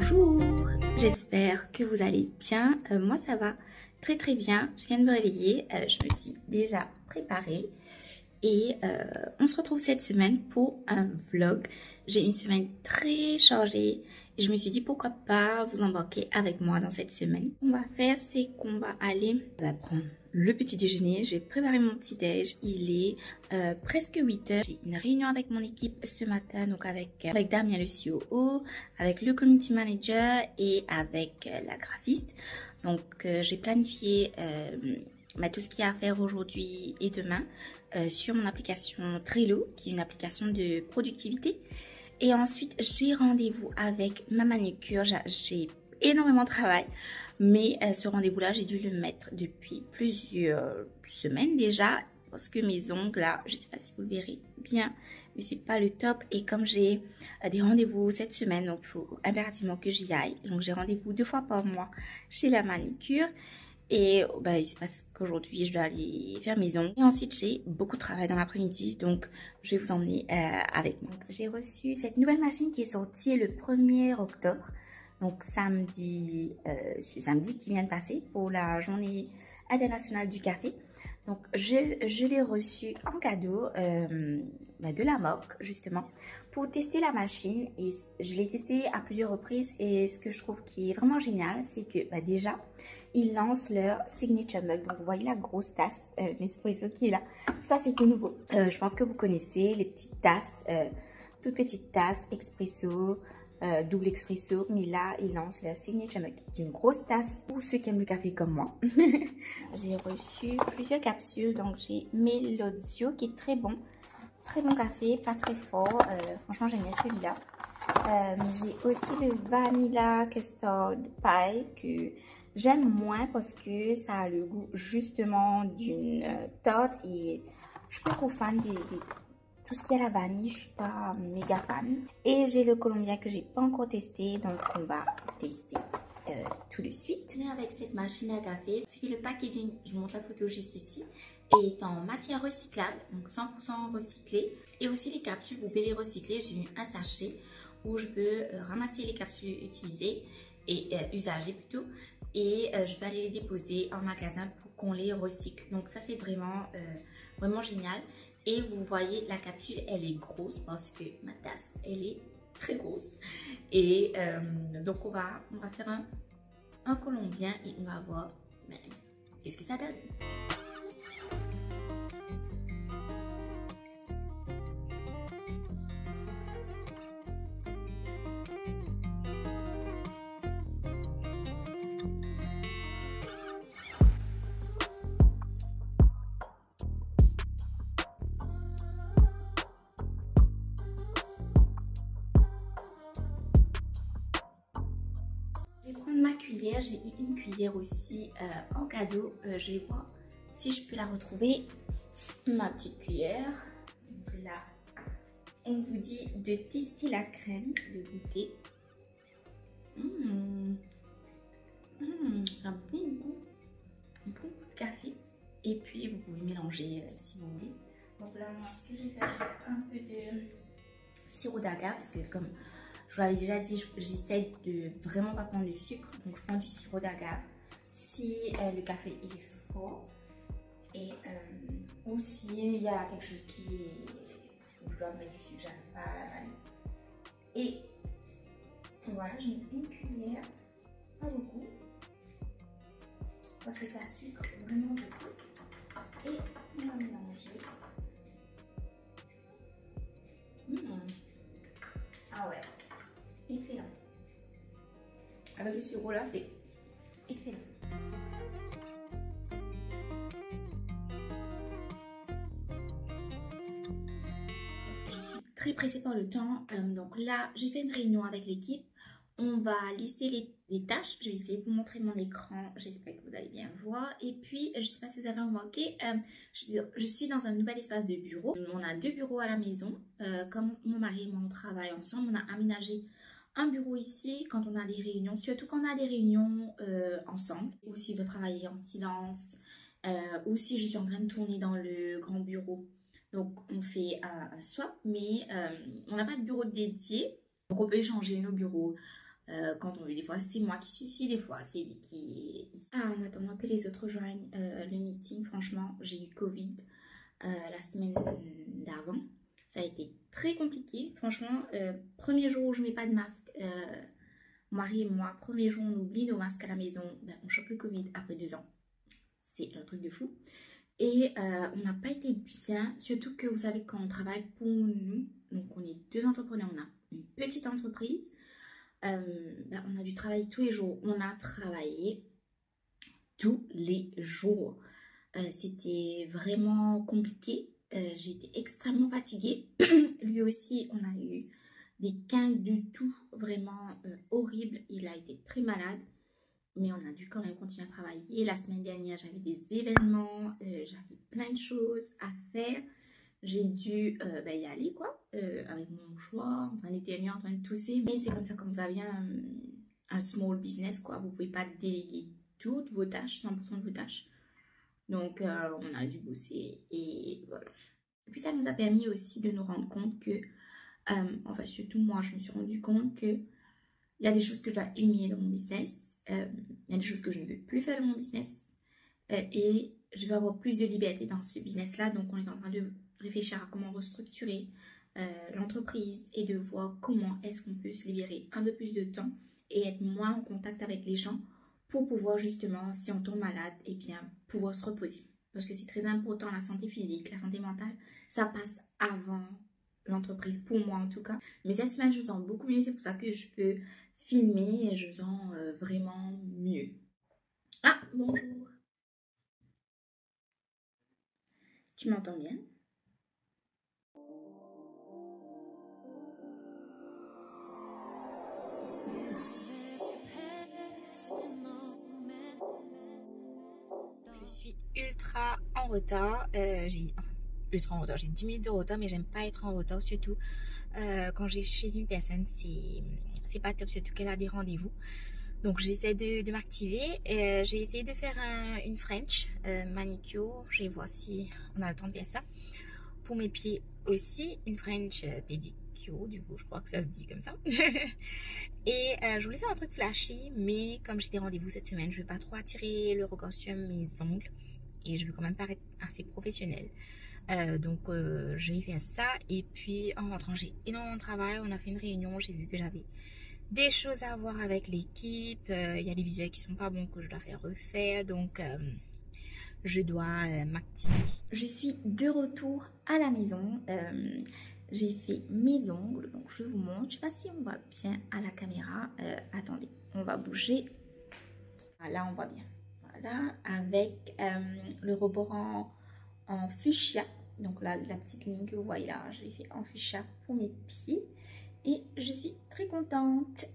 Bonjour, j'espère que vous allez bien. Moi ça va très bien. Je viens de me réveiller, je me suis déjà préparée et on se retrouve cette semaine pour un vlog. J'ai une semaine très chargée et je me suis dit pourquoi pas vous embarquer avec moi dans cette semaine. Ce qu'on va faire, c'est qu'on va prendre le petit déjeuner. Je vais préparer mon petit déj. Il est presque 8 h. J'ai une réunion avec mon équipe ce matin, donc avec Damien le COO, avec le community manager et avec la graphiste. Donc j'ai planifié tout ce qu'il y a à faire aujourd'hui et demain sur mon application Trello, qui est une application de productivité. Et ensuite, j'ai rendez-vous avec ma manucure. J'ai énormément de travail, mais ce rendez-vous-là, j'ai dû le mettre depuis plusieurs semaines déjà, parce que mes ongles, là, je ne sais pas si vous le verrez bien, mais c'est pas le top. Et comme j'ai des rendez-vous cette semaine, donc il faut impérativement que j'y aille. Donc j'ai rendez-vous 2 fois par mois chez la manucure. Et il se passe qu'aujourd'hui, je dois aller faire mes ongles. Et ensuite, j'ai beaucoup de travail dans l'après-midi, donc je vais vous emmener avec moi. J'ai reçu cette nouvelle machine qui est sortie le 1er octobre. Donc samedi qui vient de passer pour la journée internationale du café. Donc je l'ai reçu en cadeau de la marque justement pour tester la machine. Et je l'ai testée à plusieurs reprises et ce que je trouve qui est vraiment génial, c'est que déjà ils lancent leur signature mug. Donc vous voyez la grosse tasse Nespresso qui est là. Ça c'est tout nouveau. Je pense que vous connaissez les petites tasses, toutes petites tasses expresso, double expresso. Mais là ils lancent leur signature mug, qui est une grosse tasse pour ceux qui aiment le café comme moi. J'ai reçu plusieurs capsules. Donc j'ai Melozio qui est très bon café, pas très fort. Franchement j'aime bien celui-là. J'ai aussi le Vanilla Custard Pie que j'aime moins parce que ça a le goût justement d'une tarte et je suis pas trop fan de tout ce qui est à la vanille, je suis pas méga fan. Et j'ai le Colombia que j'ai pas encore testé, donc on va tester tout de suite. Avec cette machine à café, c'est que le packaging, je vous montre la photo juste ici, est en matière recyclable, donc 100% recyclé. Et aussi les capsules, vous pouvez les recycler. J'ai eu un sachet où je peux ramasser les capsules utilisées et usagées plutôt, et je vais aller les déposer en magasin pour qu'on les recycle. Donc ça c'est vraiment génial. Et vous voyez la capsule, elle est grosse parce que ma tasse elle est très grosse. Et donc on va faire un colombien et on va voir qu'est-ce que ça donne. Ma cuillère, j'ai eu une cuillère aussi en cadeau. Je vais voir si je peux la retrouver, ma petite cuillère. Donc là on vous dit de tester la crème, de goûter. C'est un bon goût de café, et puis vous pouvez mélanger si vous voulez. Donc là moi, ce que j'ai fait, j'ai un peu de sirop d'agave parce que comme je vous l'avais déjà dit, j'essaie de vraiment pas prendre de sucre, donc je prends du sirop d'agave si le café est fort, et ou si il y a quelque chose qui est, où je dois mettre du sucre, j'arrive pas à l'avaler. Et voilà, je mets une cuillère, pas beaucoup, parce que ça sucre vraiment beaucoup, et on va mélanger. Ah ouais, excellent. Avec ce sirop là, c'est excellent. Je suis très pressée par le temps, donc là j'ai fait une réunion avec l'équipe. On va lister les tâches. Je vais essayer de vous montrer mon écran, j'espère que vous allez bien voir. Et puis je ne sais pas si vous avez remarqué, je suis dans un nouvel espace de bureau. On a 2 bureaux à la maison. Comme mon mari et moi on travaille ensemble, on a aménagé un bureau ici quand on a des réunions, surtout quand on a des réunions ensemble, ou si je veux travailler en silence, ou si je suis en train de tourner dans le grand bureau. Donc on fait un swap, mais on n'a pas de bureau dédié, donc on peut échanger nos bureaux Quand on veut, des fois c'est moi qui suis ici, des fois c'est lui qui est ici. Ah, en attendant que les autres joignent le meeting, franchement, j'ai eu Covid la semaine d'avant. Ça a été très compliqué. Franchement, premier jour où je mets pas de masque, mon mari et moi, premier jour on oublie nos masques à la maison, ben, on chope le Covid après 2 ans. C'est un truc de fou. Et on n'a pas été bien, surtout que vous savez quand on travaille pour nous, donc on est 2 entrepreneurs, on a une petite entreprise, ben, on a dû travailler tous les jours. On a travaillé tous les jours. C'était vraiment compliqué. J'étais extrêmement fatiguée. Lui aussi, on a eu des quintes du tout vraiment horribles. Il a été très malade. Mais on a dû quand même continuer à travailler. La semaine dernière, j'avais des événements. J'avais plein de choses à faire. J'ai dû ben, y aller quoi. Avec mon mouchoir, en train d'éternuer, en train de tousser. Mais c'est comme ça quand vous avez un small business quoi. Vous ne pouvez pas déléguer toutes vos tâches, 100% de vos tâches. Donc, on a dû bosser et voilà. Et puis, ça nous a permis aussi de nous rendre compte que, enfin, surtout moi, je me suis rendu compte que il y a des choses que je dois éliminer dans mon business. Il y a des choses que je ne veux plus faire dans mon business. Et je vais avoir plus de liberté dans ce business-là. Donc, on est en train de réfléchir à comment restructurer l'entreprise et de voir comment est-ce qu'on peut se libérer un peu plus de temps et être moins en contact avec les gens pour pouvoir justement, si on tombe malade, et bien pouvoir se reposer. Parce que c'est très important, la santé physique, la santé mentale, ça passe avant l'entreprise, pour moi en tout cas. Mais cette semaine, je me sens beaucoup mieux, c'est pour ça que je peux filmer et je me sens vraiment mieux. Ah, bonjour. Tu m'entends bien? Je suis ultra en retard. Ultra en retard. J'ai 10 minutes de retard, mais j'aime pas être en retard, surtout quand j'ai chez une personne, c'est pas top, surtout qu'elle a des rendez-vous. Donc j'essaie de m'activer. J'ai essayé de faire une French manicure. Je vais voir si on a le temps de faire ça. Pour mes pieds aussi, une French pédicure, du coup je crois que ça se dit comme ça. Et je voulais faire un truc flashy, mais comme j'ai des rendez-vous cette semaine, je ne veux pas trop attirer le regard sur mes ongles. Et je veux quand même paraître assez professionnelle. Donc je vais faire ça. Et puis en rentrant, j'ai énormément de travail. On a fait une réunion, j'ai vu que j'avais des choses à voir avec l'équipe. Il y a des visuels qui sont pas bons que je dois faire refaire. Donc je dois m'activer. Je suis de retour à la maison. J'ai fait mes ongles, donc je vous montre. Je sais pas si on voit bien à la caméra. Attendez, on va bouger. Là, on voit bien. Voilà, avec le rebord en fuchsia. Donc là, la petite ligne que vous voyez là, je l'ai fait en fuchsia pour mes pieds. Et je suis très contente.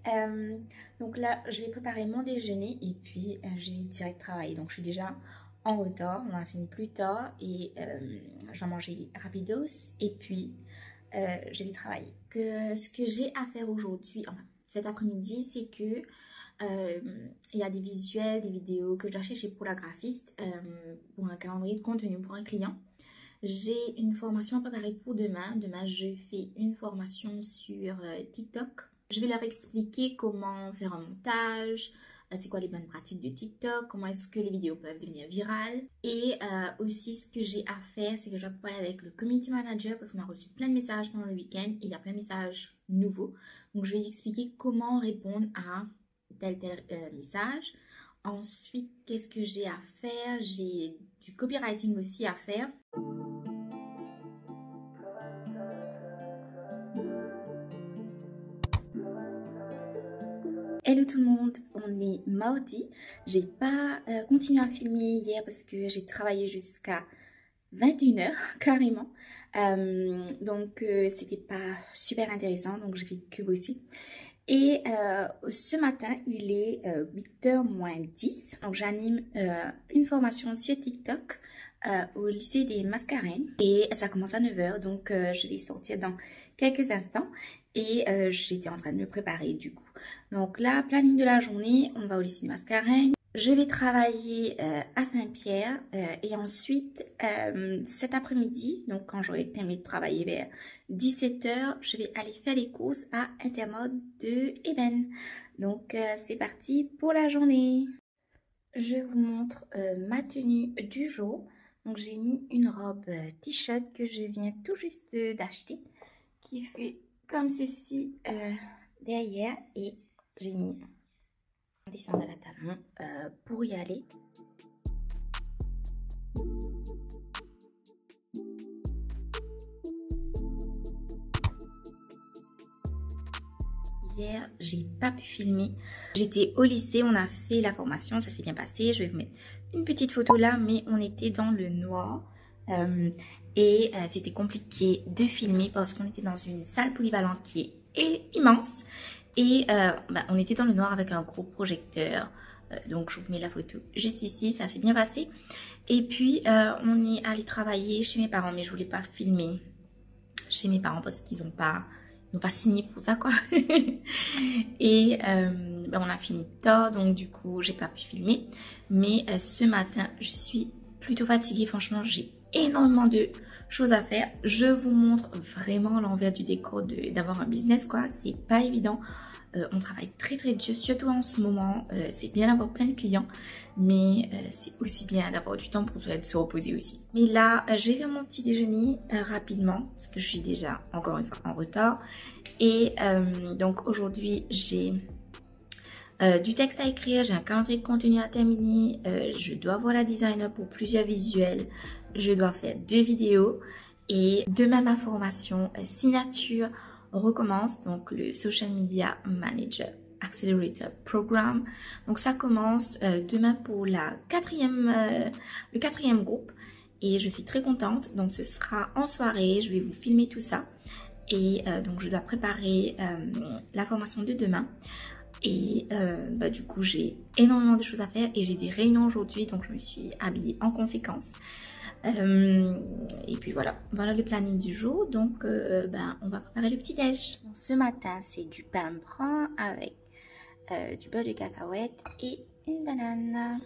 Donc là, je vais préparer mon déjeuner et puis je vais direct travailler. Donc je suis déjà en retard. On a fini plus tard et je vais manger rapidos et puis je vais travailler. Ce que j'ai à faire aujourd'hui, enfin, cet après-midi, c'est que il y a des visuels, des vidéos que je dois chercher pour la graphiste, pour un calendrier de contenu pour un client. J'ai une formation à préparer pour demain. Demain, je fais une formation sur TikTok. Je vais leur expliquer comment faire un montage, c'est quoi les bonnes pratiques de TikTok, comment est-ce que les vidéos peuvent devenir virales. Et aussi, ce que j'ai à faire, c'est que je vais parler avec le community manager parce qu'on a reçu plein de messages pendant le week-end et il y a plein de messages nouveaux. Donc, je vais lui expliquer comment répondre à tel message. Ensuite, qu'est-ce que j'ai à faire? J'ai du copywriting aussi à faire. Hello tout le monde, on est mardi. J'ai pas continué à filmer hier parce que j'ai travaillé jusqu'à 21h carrément. Donc c'était pas super intéressant, donc j'ai fait que bosser. Et ce matin, il est 8h moins 10. Donc j'anime une formation sur TikTok au lycée des Mascareines. Et ça commence à 9h, donc je vais sortir dans quelques instants. Et j'étais en train de me préparer du coup. Donc là, planning de la journée, on va au lycée des Mascareines. Je vais travailler à Saint-Pierre et ensuite cet après-midi, donc quand j'aurai terminé de travailler vers 17 h, je vais aller faire les courses à Intermode de Eben. Donc c'est parti pour la journée. Je vous montre ma tenue du jour. Donc j'ai mis une robe t-shirt que je viens tout juste d'acheter qui fait comme ceci derrière et j'ai mis des sandales à talons pour y aller. Hier, j'ai pas pu filmer. J'étais au lycée, on a fait la formation, ça s'est bien passé. Je vais vous mettre une petite photo là, mais on était dans le noir. Et c'était compliqué de filmer parce qu'on était dans une salle polyvalente qui est immense. Et on était dans le noir avec un gros projecteur. Donc je vous mets la photo juste ici, ça s'est bien passé. Et puis on est allé travailler chez mes parents, mais je voulais pas filmer chez mes parents parce qu'ils n'ont pas signé pour ça quoi. Et on a fini tard, donc du coup j'ai pas pu filmer. Mais ce matin je suis plutôt fatiguée, franchement j'ai énormément de choses à faire. Je vous montre vraiment l'envers du décor d'avoir un business quoi, c'est pas évident. On travaille très dur, surtout en ce moment. C'est bien d'avoir plein de clients, mais c'est aussi bien d'avoir du temps pour se reposer aussi. Mais là, je vais faire mon petit déjeuner rapidement, parce que je suis déjà encore une fois en retard. Et donc aujourd'hui, j'ai du texte à écrire, j'ai un calendrier de contenu à terminer, je dois voir la designer pour plusieurs visuels, je dois faire 2 vidéos et demain ma formation signature recommence, donc le Social Media Manager Accelerator Program. Donc ça commence demain pour le 4e groupe et je suis très contente. Donc ce sera en soirée, je vais vous filmer tout ça et donc je dois préparer la formation de demain. Et du coup j'ai énormément de choses à faire et j'ai des réunions aujourd'hui, donc je me suis habillée en conséquence. Et puis voilà le planning du jour. Donc on va préparer le petit déj. Ce matin c'est du pain brun avec du beurre de cacahuète et une banane.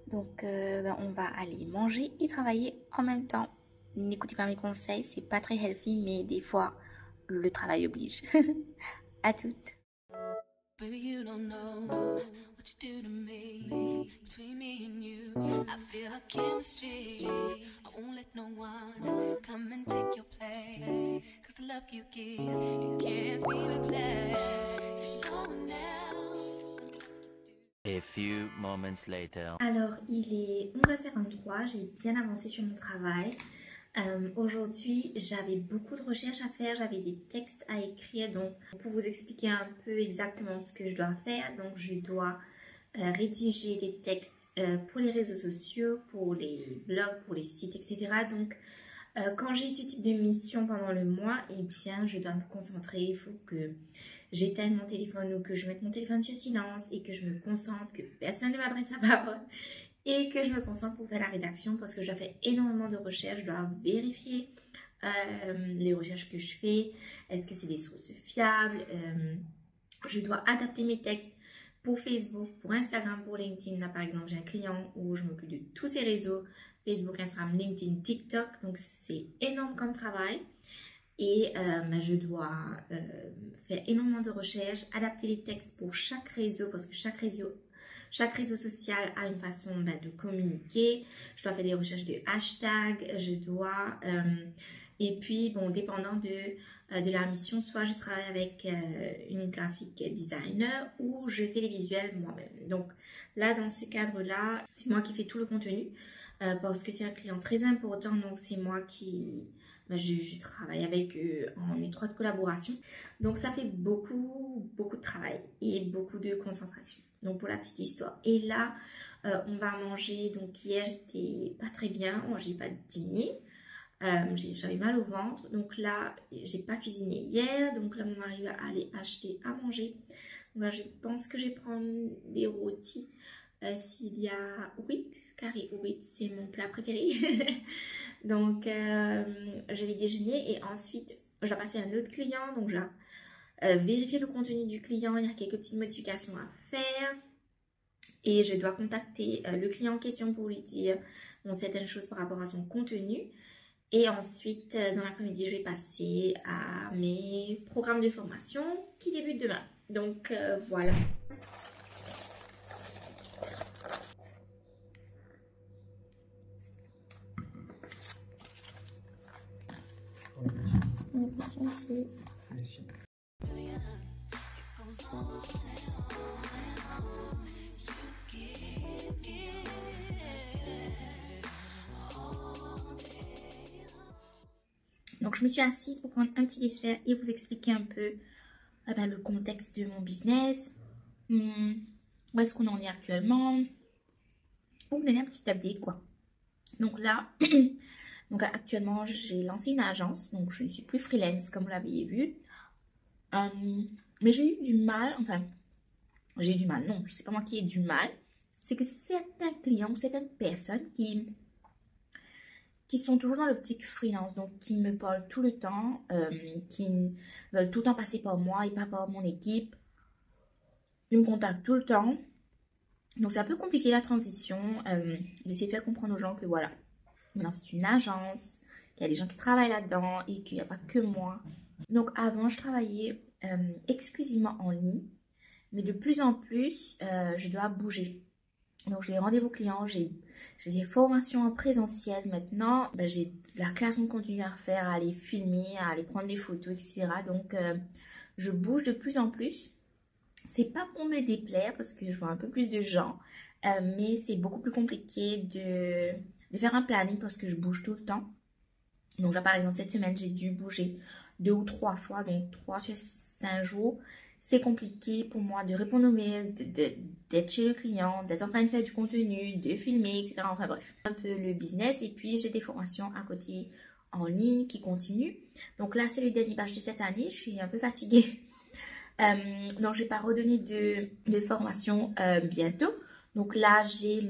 Donc on va aller manger et travailler en même temps. N'écoutez pas mes conseils, c'est pas très healthy, mais des fois le travail oblige. À toutes. Baby, you don't know what you do to me. Between me and you, I feel like chemistry. I won't let no one come and take your place. Cause the love you give, it can't be replaced. So no one else. A few moments later. Alors, il est 11h53, j'ai bien avancé sur mon travail. Aujourd'hui j'avais beaucoup de recherches à faire, j'avais des textes à écrire, donc pour vous expliquer un peu exactement ce que je dois faire, donc je dois rédiger des textes pour les réseaux sociaux, pour les blogs, pour les sites, etc. Donc quand j'ai ce type de mission pendant le mois, eh bien je dois me concentrer, il faut que j'éteigne mon téléphone ou que je mette mon téléphone sur silence et que je me concentre, que personne ne m'adresse la parole. Et que je me concentre pour faire la rédaction parce que je fais énormément de recherches, je dois vérifier les recherches que je fais, est-ce que c'est des sources fiables, je dois adapter mes textes pour Facebook, pour Instagram, pour LinkedIn. Là par exemple j'ai un client où je m'occupe de tous ces réseaux, Facebook, Instagram, LinkedIn, TikTok, donc c'est énorme comme travail. Et je dois faire énormément de recherches, adapter les textes pour chaque réseau parce que chaque réseau social a une façon de communiquer. Je dois faire des recherches de hashtags, je dois... et puis, bon, dépendant de la mission, soit je travaille avec une graphic designer ou je fais les visuels moi-même. Donc là, dans ce cadre-là, c'est moi qui fais tout le contenu parce que c'est un client très important. Donc c'est moi qui... je travaille avec eux en étroite collaboration. Donc ça fait beaucoup de travail et beaucoup de concentration. Donc pour la petite histoire. Et là, on va manger. Donc hier, j'étais pas très bien. J'ai pas dîné. J'avais mal au ventre. Donc là, j'ai pas cuisiné hier. Donc là, mon mari va aller acheter à manger. Donc là, je pense que je vais prendre des rôtis. S'il y a huit, carré huit, c'est mon plat préféré. Donc, je vais déjeuner et ensuite, je vais passer à un autre client. Donc, je vais vérifier le contenu du client. Il y a quelques petites modifications à faire. et je dois contacter le client en question pour lui dire bon, certaines choses par rapport à son contenu. Et ensuite, dans l'après-midi, je vais passer à mes programmes de formation qui débutent demain. Donc, voilà. Merci. Donc, je me suis assise pour prendre un petit dessert et vous expliquer un peu le contexte de mon business, où est-ce qu'on en est actuellement, pour vous donner un petit update, quoi. Donc là, donc actuellement, j'ai lancé une agence, donc je ne suis plus freelance, comme vous l'avez vu. Mais j'ai eu du mal, enfin, j'ai eu du mal, non, c'est pas moi qui ai du mal, c'est que certains clients, certaines personnes qui sont toujours dans l'optique freelance, donc qui me parlent tout le temps, qui veulent tout le temps passer par moi et pas par mon équipe. Ils me contactent tout le temps. Donc c'est un peu compliqué la transition, d'essayer de faire comprendre aux gens que voilà, maintenant c'est une agence, qu'il y a des gens qui travaillent là-dedans et qu'il n'y a pas que moi. Donc avant je travaillais exclusivement en ligne, mais de plus en plus je dois bouger. Donc j'ai des rendez-vous clients, j'ai des formations en présentiel maintenant, j'ai de la création de contenu à faire, à aller filmer, à aller prendre des photos, etc. Donc je bouge de plus en plus. C'est pas pour me déplaire parce que je vois un peu plus de gens, mais c'est beaucoup plus compliqué de faire un planning parce que je bouge tout le temps. Donc là par exemple cette semaine j'ai dû bouger 2 ou 3 fois, donc 3 sur 5 jours. C'est compliqué pour moi de répondre aux mails, d'être chez le client, d'être en train de faire du contenu, de filmer, etc. Enfin bref, un peu le business. Et puis j'ai des formations à côté en ligne qui continuent. Donc là c'est le dernier batch de cette année, je suis un peu fatiguée. Donc je vais pas redonner de formation bientôt. Donc là j'ai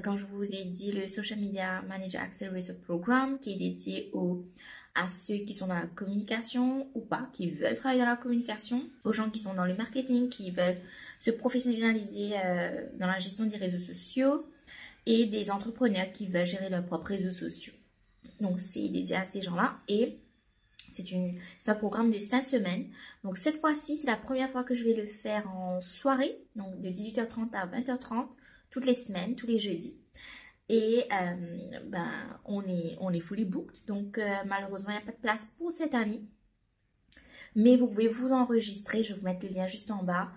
quand je vous ai dit, le Social Media Manager Accelerator Program qui est dédié à ceux qui sont dans la communication ou pas, qui veulent travailler dans la communication, aux gens qui sont dans le marketing, qui veulent se professionnaliser dans la gestion des réseaux sociaux et des entrepreneurs qui veulent gérer leurs propres réseaux sociaux. Donc c'est dédié à ces gens-là et c'est un programme de 5 semaines. Donc cette fois-ci, c'est la première fois que je vais le faire en soirée, donc de 18h30 à 20h30, toutes les semaines, tous les jeudis. Et on est fully booked, donc malheureusement, il n'y a pas de place pour cette année. Mais vous pouvez vous enregistrer, je vais vous mettre le lien juste en bas,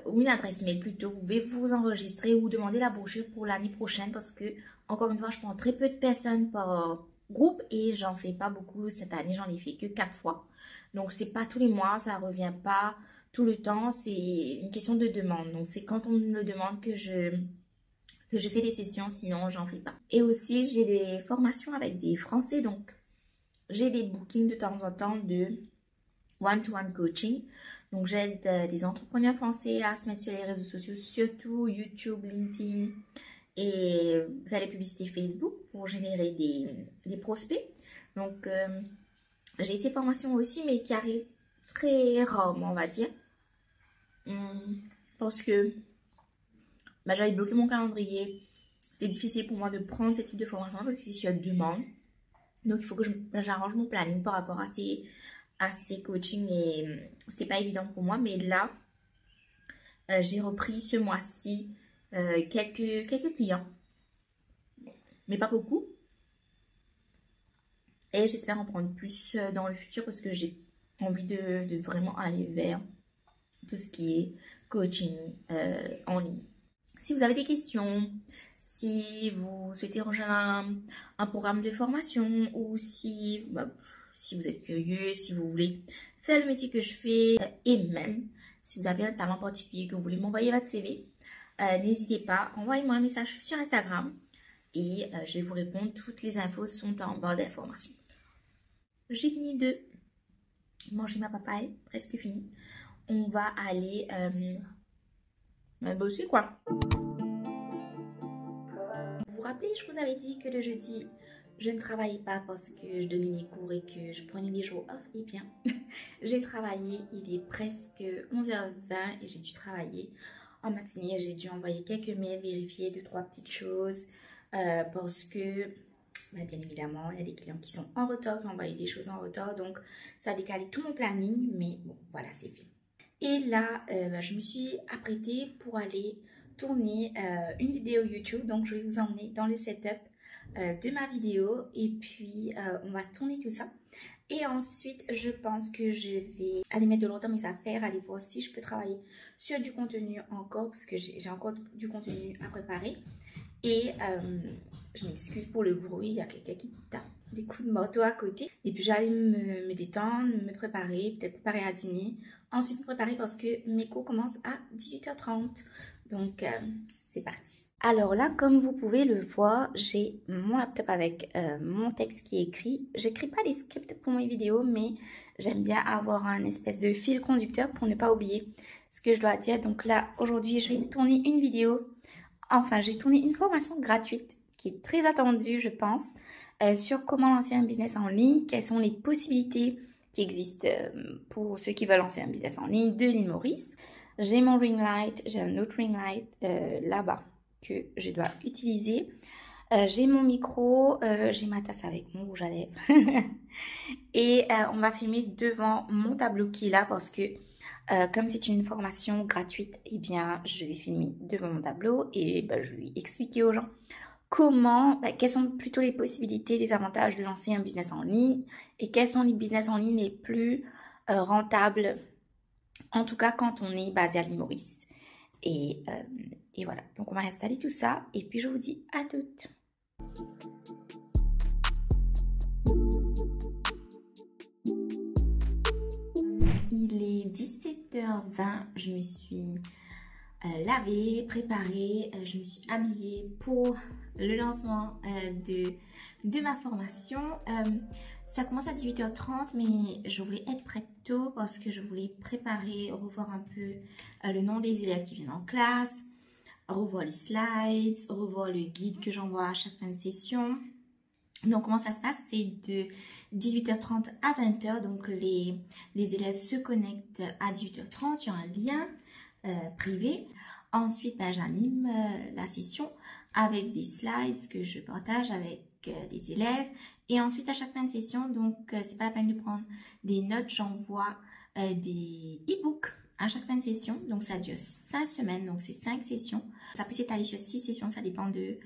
ou une adresse mail plutôt. Vous pouvez vous enregistrer ou demander la brochure pour l'année prochaine parce que, encore une fois, je prends très peu de personnes par groupe et j'en fais pas beaucoup. Cette année, j'en ai fait que 4 fois. Donc, c'est pas tous les mois, ça revient pas tout le temps, c'est une question de demande. Donc, c'est quand on me le demande que je fais des sessions, sinon j'en fais pas. Et aussi, j'ai des formations avec des Français, donc j'ai des bookings de temps en temps de one-to-one coaching. Donc j'aide des entrepreneurs français à se mettre sur les réseaux sociaux, surtout YouTube, LinkedIn et faire des publicités Facebook pour générer des prospects. Donc j'ai ces formations aussi, mais qui arrivent très rarement, on va dire. Parce que j'avais bloqué mon calendrier. C'est difficile pour moi de prendre ce type de formation parce que c'est sur demande. Donc il faut que j'arrange mon planning par rapport à ces coachings et c'est pas évident pour moi. Mais là, j'ai repris ce mois-ci quelques clients, mais pas beaucoup. Et j'espère en prendre plus dans le futur parce que j'ai envie de vraiment aller vers tout ce qui est coaching en ligne. Si vous avez des questions, si vous souhaitez rejoindre un programme de formation ou si vous êtes curieux, si vous voulez faire le métier que je fais et même si vous avez un talent particulier que vous voulez m'envoyer votre CV, n'hésitez pas, envoyez-moi un message sur Instagram et je vais vous répondre. Toutes les infos sont en barre d'informations. J'ai fini de manger ma papaye, presque fini. On va aller bosser quoi. Vous vous rappelez, je vous avais dit que le jeudi, je ne travaillais pas parce que je donnais des cours et que je prenais des jours off. Eh bien, j'ai travaillé, il est presque 11h20 et j'ai dû travailler en matinée, j'ai dû envoyer quelques mails, vérifier 2-3 petites choses parce que, bien évidemment, il y a des clients qui sont en retard, qui ont envoyé des choses en retard. Donc, ça a décalé tout mon planning, mais bon, voilà, c'est fait. Et là, je me suis apprêtée pour aller tourner une vidéo YouTube. Donc, je vais vous emmener dans le setup de ma vidéo et puis on va tourner tout ça. Et ensuite, je pense que je vais aller mettre de l'eau dans mes affaires, aller voir si je peux travailler sur du contenu encore parce que j'ai encore du contenu à préparer. Et je m'excuse pour le bruit, il y a quelqu'un qui tape des coups de moto à côté. Et puis j'allais me détendre, me préparer, peut-être préparer à dîner. Ensuite me préparer parce que mes cours commencent à 18h30. Donc c'est parti. Alors là, comme vous pouvez le voir, j'ai mon laptop avec mon texte qui est écrit. J'écris pas les scripts pour mes vidéos, mais j'aime bien avoir un espèce de fil conducteur pour ne pas oublier ce que je dois dire. Donc là, aujourd'hui, je vais tourner une vidéo. Enfin, j'ai tourné une formation gratuite qui est très attendue, je pense, sur comment lancer un business en ligne, quelles sont les possibilités qui existent pour ceux qui veulent lancer un business en ligne de l'île Maurice. J'ai mon ring light, j'ai un autre ring light là-bas que je dois utiliser. J'ai mon micro, j'ai ma tasse avec mon rouge à lèvres. Et on va filmer devant mon tableau qui est là parce que comme c'est une formation gratuite, eh bien, je vais filmer devant mon tableau et je vais expliquer aux gens quelles sont plutôt les possibilités, les avantages de lancer un business en ligne et quels sont les business en ligne les plus rentables, en tout cas quand on est basé à l'île Maurice. Et voilà, donc on va installer tout ça et puis je vous dis à toutes. Il est 17h20, je me suis lavée, préparée, je me suis habillée pour le lancement de ma formation. Ça commence à 18h30, mais je voulais être prête tôt parce que je voulais préparer, revoir un peu le nom des élèves qui viennent en classe, revoir les slides, revoir le guide que j'envoie à chaque fin de session. Donc, comment ça se passe? C'est de 18h30 à 20h. Donc, les élèves se connectent à 18h30 sur un lien privé. Ensuite, j'anime la session avec des slides que je partage avec les élèves. Et ensuite, à chaque fin de session, donc, c'est pas la peine de prendre des notes. J'envoie des e-books à chaque fin de session. Donc, ça dure 5 semaines. Donc, c'est 5 sessions. Ça peut s'étaler sur 6 sessions. Ça dépend de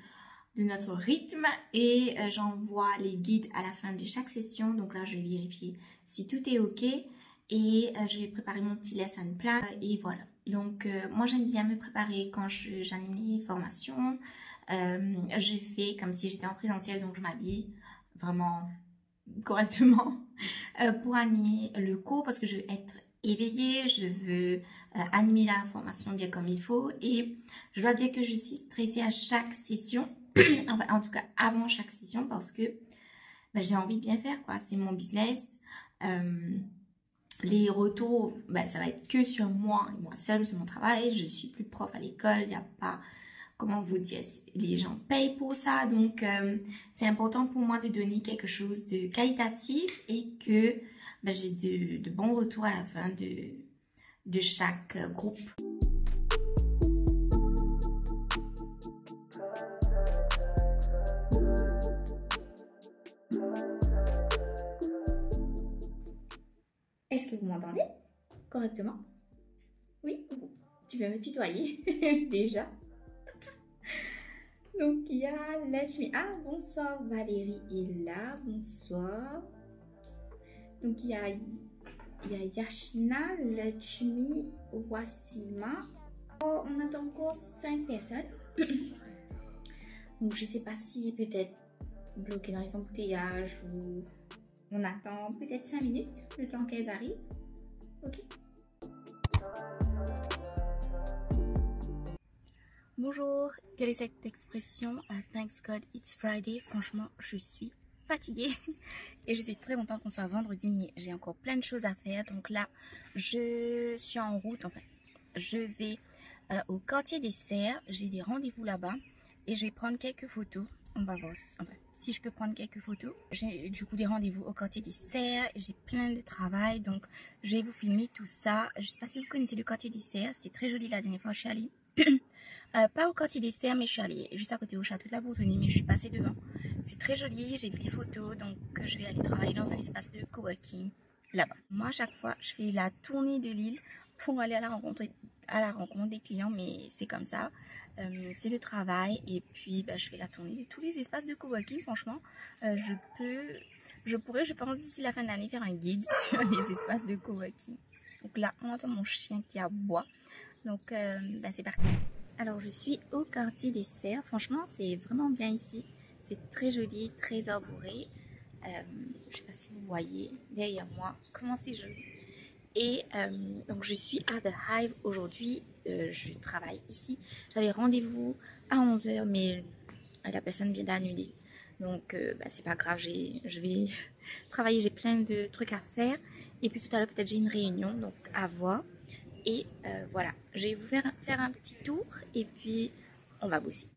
notre rythme et j'envoie les guides à la fin de chaque session. Donc là, je vais vérifier si tout est OK et je vais préparer mon petit lesson plan et voilà. Donc moi, j'aime bien me préparer quand j'anime les formations. Je fais comme si j'étais en présentiel, donc je m'habille vraiment correctement pour animer le cours parce que je veux être éveillée, je veux animer la formation bien comme il faut et je dois dire que je suis stressée à chaque session. Enfin, en tout cas avant chaque session parce que j'ai envie de bien faire quoi, c'est mon business. Les retours, ça va être que sur moi et moi seule, sur mon travail. Je suis plus prof à l'école, il n'y a pas, comment vous dire, les gens payent pour ça, donc c'est important pour moi de donner quelque chose de qualitatif et que j'ai de bons retours à la fin de chaque groupe. Est-ce que vous m'entendez correctement? Oui? Tu peux me tutoyer déjà. Donc il y a Lachmi. Ah, bonsoir, Valérie est là. Bonsoir. Donc il y a Yashna, Lachmi, Wassima. Oh, on attend encore 5 personnes. Donc je sais pas si peut-être bloqué dans les embouteillages ou... On attend peut-être 5 minutes, le temps qu'elles arrivent. Ok. Bonjour, quelle est cette expression? Thanks God it's Friday. Franchement, je suis fatiguée et je suis très contente qu'on soit vendredi, mais j'ai encore plein de choses à faire. Donc là, je suis en route. Enfin, je vais au quartier des Serres. J'ai des rendez-vous là-bas et je vais prendre quelques photos. On va voir si je peux prendre quelques photos. J'ai du coup des rendez-vous au quartier des Serres. J'ai plein de travail, donc je vais vous filmer tout ça. Je ne sais pas si vous connaissez le quartier des Serres. C'est très joli. La dernière fois, je suis allée. Pas au quartier des Serres, mais je suis allée juste à côté au château de la Bourdonnais, mais je suis passée devant. C'est très joli, j'ai vu les photos, donc je vais aller travailler dans un espace de coworking là-bas. Moi, à chaque fois, je fais la tournée de l'île pour aller à la rencontre des clients, mais c'est comme ça. C'est le travail, et puis je fais la tournée de tous les espaces de coworking. Franchement, je pourrais, je pense, d'ici la fin de l'année, faire un guide sur les espaces de coworking. Donc là, on entend mon chien qui aboie. Donc, c'est parti. Alors, je suis au quartier des Serres. Franchement, c'est vraiment bien ici. C'est très joli, très arboré. Je ne sais pas si vous voyez derrière moi comment c'est joli. Et donc, je suis à The Hive aujourd'hui. Je travaille ici. J'avais rendez-vous à 11 h, mais la personne vient d'annuler. Donc, c'est pas grave. Je vais travailler. J'ai plein de trucs à faire. Et puis, tout à l'heure, peut-être j'ai une réunion. Donc, à voir. Et voilà, je vais vous faire un petit tour et puis on va bosser.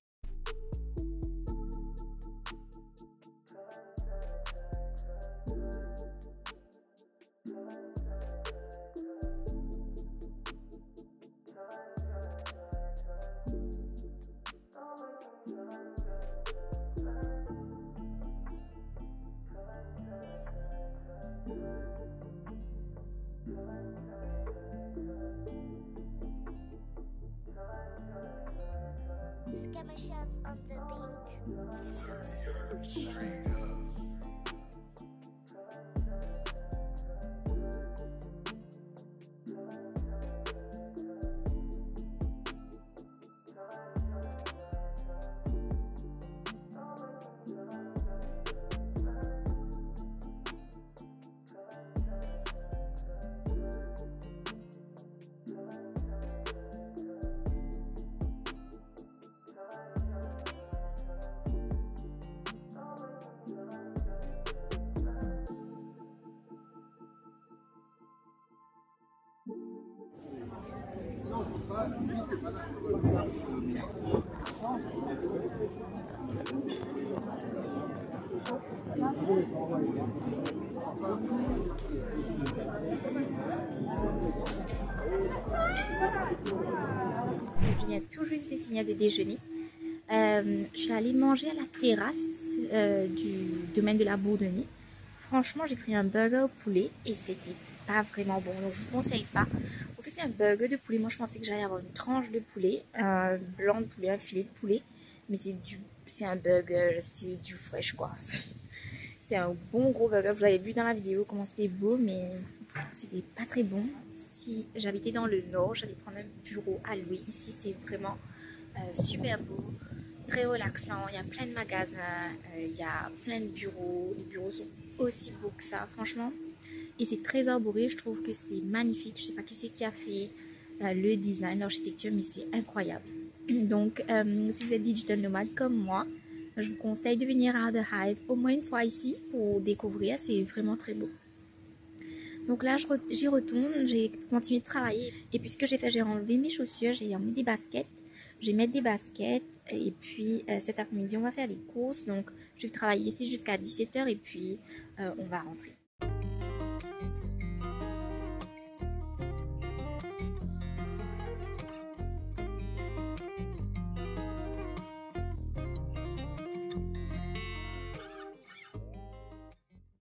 Scammer shots on the beat. Je viens tout juste de finir de déjeuner. Je suis allée manger à la terrasse du domaine de la Bourdonnais. Franchement, j'ai pris un burger au poulet et c'était pas vraiment bon, donc je vous conseille pas. En fait, c'est un burger de poulet. Moi, je pensais que j'allais avoir une tranche de poulet, un blanc de poulet, un filet de poulet, mais c'est un burger style du fresh quoi. C'est un bon gros burger. Vous avez vu dans la vidéo comment c'était beau, mais c'était pas très bon. Si j'habitais dans le nord, j'allais prendre un bureau à louer. Ici, c'est vraiment super beau, très relaxant. Il y a plein de magasins, il y a plein de bureaux. Les bureaux sont aussi beaux que ça, franchement. Et c'est très arboré. Je trouve que c'est magnifique. Je sais pas qui c'est qui a fait le design, l'architecture, mais c'est incroyable. Donc, si vous êtes digital nomade comme moi, je vous conseille de venir à The Hive au moins une fois ici pour découvrir. C'est vraiment très beau. Donc là, j'y retourne. J'ai continué de travailler. Et puis, ce que j'ai fait, j'ai enlevé mes chaussures. J'ai emmené des baskets. Je vais mettre des baskets. Et puis, cet après-midi, on va faire les courses. Donc, je vais travailler ici jusqu'à 17 h et puis, on va rentrer.